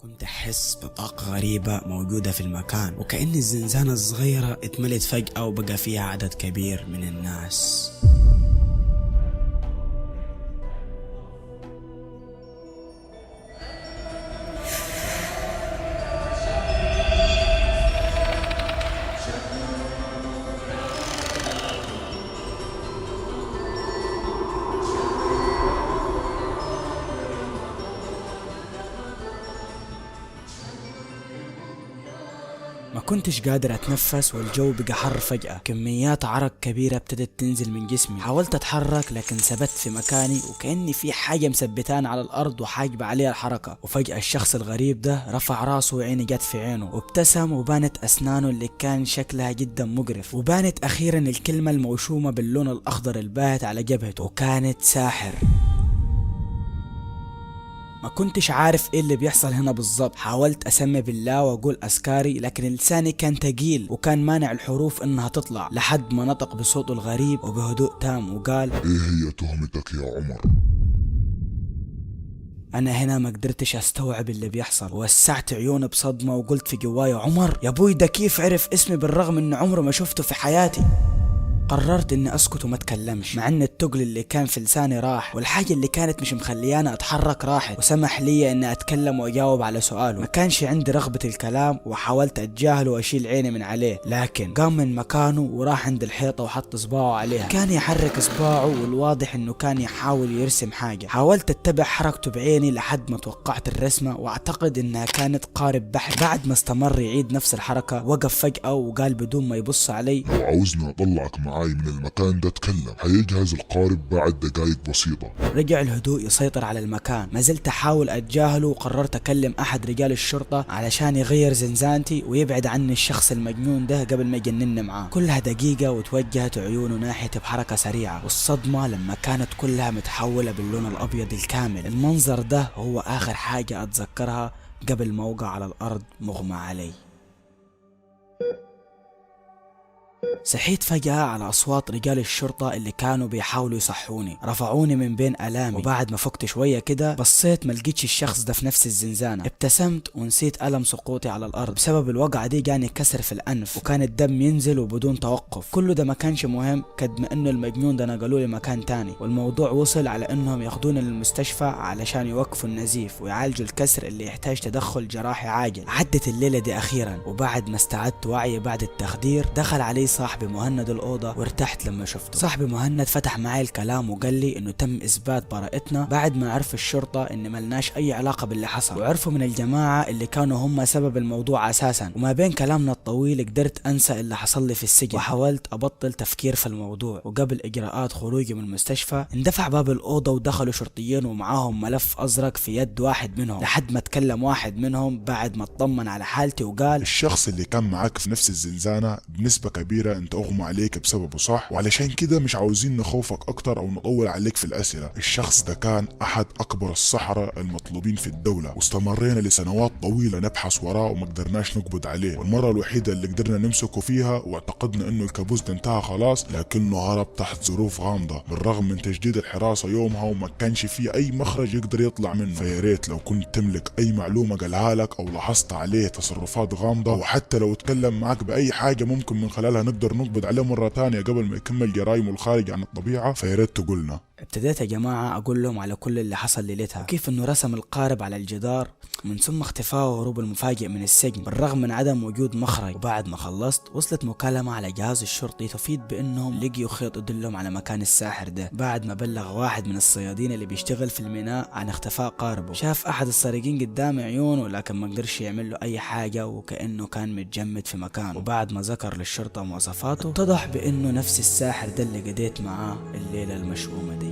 كنت أحس بطاقة غريبة موجودة في المكان، وكأن الزنزانة الصغيرة اتملت فجأة وبقى فيها عدد كبير من الناس. ما كنتش قادر اتنفس والجو بقى حر فجأة. كميات عرق كبيرة ابتدت تنزل من جسمي. حاولت اتحرك لكن ثبت في مكاني، وكأني في حاجة مثبتان على الارض وحاجبة عليها الحركة. وفجأة الشخص الغريب ده رفع راسه وعيني جت في عينه وابتسم، وبانت اسنانه اللي كان شكلها جدا مقرف، وبانت اخيرا الكلمة الموشومة باللون الاخضر الباهت على جبهته، وكانت ساحر. ما كنتش عارف ايه اللي بيحصل هنا بالظبط. حاولت اسمي بالله واقول اسكاري، لكن لساني كان تقيل وكان مانع الحروف انها تطلع، لحد ما نطق بصوته الغريب وبهدوء تام وقال: ايه هي تهمتك يا عمر؟ انا هنا ما قدرتش استوعب اللي بيحصل، ووسعت عيوني بصدمة وقلت في جواي: عمر يا ابوي، ده كيف عرف اسمي بالرغم ان عمره ما شفته في حياتي؟ قررت اني اسكت وما اتكلمش، مع ان التقل اللي كان في لساني راح، والحاجة اللي كانت مش مخلياني اتحرك راحت، وسمح لي اني اتكلم واجاوب على سؤاله. ما كانش عندي رغبة الكلام، وحاولت اتجاهله واشيل عيني من عليه، لكن قام من مكانه وراح عند الحيطة وحط صباعه عليها. كان يحرك صباعه، والواضح انه كان يحاول يرسم حاجة. حاولت اتبع حركته بعيني لحد ما توقعت الرسمة، واعتقد انها كانت قارب بحر. بعد ما استمر يعيد نفس الحركة، وقف فجأة وقال بدون ما يبص علي: لو عاوزني اطلعك معاي من المكان ده اتكلم، هيجهز القارب بعد دقايق بسيطة. رجع الهدوء يسيطر على المكان. ما زلت احاول اتجاهله، وقررت اكلم احد رجال الشرطة علشان يغير زنزانتي ويبعد عني الشخص المجنون ده قبل ما يجنني معاه. كلها دقيقة وتوجهت عيونه ناحيتي بحركة سريعة، والصدمة لما كانت كلها متحولة باللون الابيض الكامل. المنظر ده هو اخر حاجة اتذكرها قبل ما اوقع على الارض مغمى علي. صحيت فجأة على أصوات رجال الشرطة اللي كانوا بيحاولوا يصحوني. رفعوني من بين آلامي، وبعد ما فقت شوية كده بصيت ما لقيتش الشخص ده في نفس الزنزانة. ابتسمت ونسيت ألم سقوطي على الأرض. بسبب الوقعة دي جاني كسر في الأنف، وكان الدم ينزل وبدون توقف. كله ده ما كانش مهم قد ما إنه المجنون ده نقلوا لي مكان تاني، والموضوع وصل على إنهم ياخدوني للمستشفى علشان يوقفوا النزيف ويعالجوا الكسر اللي يحتاج تدخل جراحي عاجل. عدت الليلة دي أخيرا، وبعد ما استعدت وعي بعد التخدير، دخل علي صاحبي مهند الأوضة، وارتحت لما شفته. صاحبي مهند فتح معي الكلام وقال لي انه تم اثبات براءتنا بعد ما عرف الشرطة ان ملناش اي علاقة باللي حصل، وعرفوا من الجماعة اللي كانوا هم سبب الموضوع اساسا. وما بين كلامنا الطويل قدرت انسى اللي حصل لي في السجن، وحاولت ابطل تفكير في الموضوع. وقبل اجراءات خروجي من المستشفى اندفع باب الأوضة ودخلوا شرطيين ومعاهم ملف ازرق في يد واحد منهم، لحد ما تكلم واحد منهم بعد ما اطمن على حالتي وقال: الشخص اللي كان معاك في نفس الزنزانة بنسبة كبيرة انت اغمى عليك بسببه، صح؟ وعلشان كده مش عاوزين نخوفك اكتر او نطول عليك في الاسئلة. الشخص ده كان احد اكبر السحرة المطلوبين في الدولة، واستمرينا لسنوات طويلة نبحث وراه وما قدرناش نقبض عليه. والمرة الوحيدة اللي قدرنا نمسكه فيها واعتقدنا انه الكابوس ده انتهى خلاص، لكنه هرب تحت ظروف غامضة بالرغم من تجديد الحراسة يومها، وما كانش فيه اي مخرج يقدر يطلع منه. فيا ريت لو كنت تملك اي معلومة قالها لك او لاحظت عليه تصرفات غامضة، او حتى لو اتكلم معك باي حاجة ممكن من خلالها نقدر نقبض عليه مرة تانية قبل ما يكمل جرايمه الخارج عن الطبيعة، فياريت تقولنا. ابتديت يا جماعة أقول لهم على كل اللي حصل ليلتها، وكيف إنه رسم القارب على الجدار، من ثم اختفاءه وهروب المفاجئ من السجن بالرغم من عدم وجود مخرج. وبعد ما خلصت وصلت مكالمة على جهاز الشرطي تفيد بإنهم لقيوا خيط يدلهم على مكان الساحر ده، بعد ما بلغ واحد من الصيادين اللي بيشتغل في الميناء عن اختفاء قاربه. شاف أحد السارقين قدام عيونه، لكن ما قدرش يعمل له أي حاجة، وكأنه كان متجمد في مكانه. وبعد ما ذكر للشرطة مواصفاته، اتضح بإنه نفس الساحر ده اللي قضيت معاه الليلة المشؤومة دي.